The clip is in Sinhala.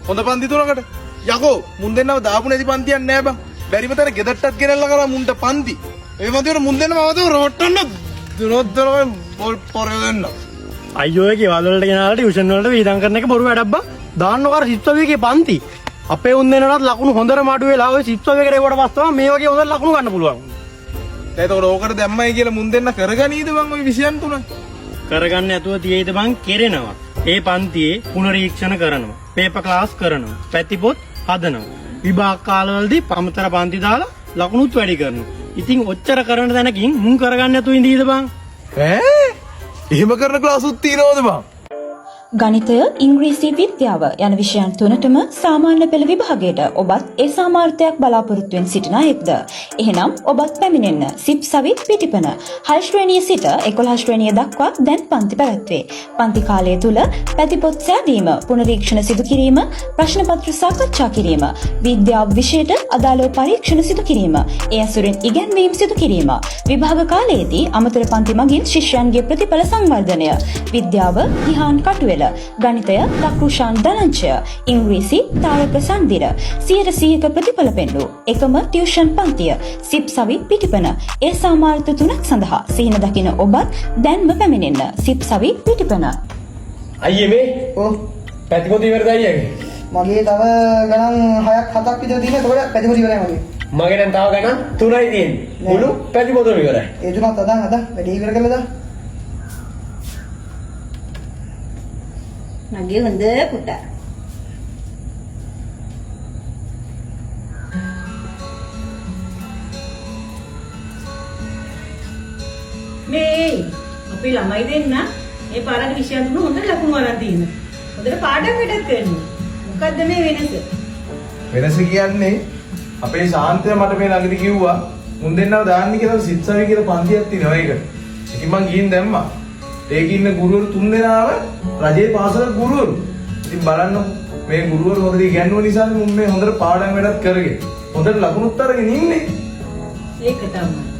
හොඳ පන්ති තුනකට. යකෝ මුන් දෙන්නව දාපු නැති පන්තියක් නෑ බං. බැරිම තැන ගෙදරටත් ගෙනල්ලා කරා මුන්ට පන්ති. ඒ වන්තිවල මුන් දෙන්නම අවදව රොට්ටන්න දුනොද්දරම බෝල් පොරේ දෙන්න. අයියෝ ඒ ගෙවල් වලට ගෙනාලා ටියුෂන් වලට වීදම් කරන එක බොරු වැඩක් බං. දාන්නෝ කර සිත්සවිගේ පන්ති. අපේ උන් දෙන්නටත් ලකුණු හොඳටම අඩු වෙලා ඔය සිත්සවිගේ රේවට පස්සම මේ වගේ හොඳ ලකුණු ගන්න පුළුවන්. ඒතකොට ඕකට දැම්මයි කියලා මුන් දෙන්න කරගනීද බං ওই විෂයන් තුන? කරගන්න නැතුව තියෙයිද බං කෙරෙනවා. ඒ පන්තියේ පුනරීක්ෂණ කරනවා. පේපර් ක්ලාස් කරනවා. පැතිපොත් හදනවා. විභාග කාලවලදී පමතර පන්ති දාලා ලකුණුත් වැඩි කරනවා. ඉතින් ඔච්චර කරන තැනකින් මුන් කරගන්න නැතුව ඉඳීද බං? එහෙම කරන ක්ලාසුත් තියනවද බං? ගණිතය, ඉංග්‍රීසි, විද්‍යාව යන විෂයන් තුනටම සාමාන්‍ය පෙළ විභාගයට ඔබත් ඒ සාමාර්ථයක් බලාපොරොත්තු වෙන සිටින අයෙක්ද? එහෙනම් ඔබත් පැමිණෙන්න සිප් සවිත් පිටිපන 6 ශ්‍රේණිය සිට 11 ශ්‍රේණිය දක්වා දැන් පන්ති පැවැත්වේ. පන්ති කාලය තුල පැතිපොත් සෑදීම, පුනරීක්ෂණ සිදු කිරීම, ප්‍රශ්න පත්‍ර සාකච්ඡා කිරීම, විද්‍යාව විෂයට අදාළව පරීක්ෂණ සිදු කිරීම, ඒ අසුරින් ඉගැන්වීම් සිදු කිරීම, විභාග කාලයේදී අමතර පන්ති මගින් ශිෂ්‍යයන්ගේ ප්‍රතිඵල සංවර්ධනය, විද්‍යාව ගිහාන් කටුවෙල, ගණිතය ලක්රුෂාන් දනංචය, ඉංග්‍රීසි තාරක සන්දිර 100% ප්‍රතිඵල පෙන්වූ එකම ටියුෂන් පන්තිය සිප් සවි පිටිපන. ඒ සාමාර්ථ තුනක් සඳහා සිහින දකින ඔබත් දැන්ම පැමිණෙන්න සිප් සවි පිටිපන. අයියේ මේ පැතිපොත ඉවරද අයියගේ? මගේ තව ගණන් 6ක් 7ක් විතර තියෙනවා. ඒකට පැතිපොත ඉවරයි මගේ. මගේ දැන් තව ගණන් 3යි තියෙන්නේ. මුළු පැතිපොතම ඉවරයි. ඒ තුනත් අදන් වැඩි ඉවර කළා දා. මගේ හොඳ පුතා. මේ අපි ළමයි දෙන්න මේ පාරට විෂයන් තුන හොඳට ලකුණු අරන් තියෙනවා. හොඳට පාඩම් වැඩක් කරනවා. මොකද්ද මේ වෙනස? වෙනස කියන්නේ අපේ ශාන්තය මට මේ ළඟදී කිව්වා මුන් දෙන්නව දාන්න කියලා සිත්සවි කියලා පන්තියක් තියෙනවා ඒක. ඉතින් මං ගිහින් දැම්මා. ඒකේ ඉන්න ගුරුවරු 3 දෙනාම රජයේ පාසලක ගුරුවරු. ඉතින් බලන්න මේ ගුරුවරු හොඳට ඉගෙනුව නිසා මුන් මේ හොඳට පාඩම් වැඩක් කරගෙන හොඳට ලකුණුත් අරගෙන ඉන්නේ. ඒක තමයි.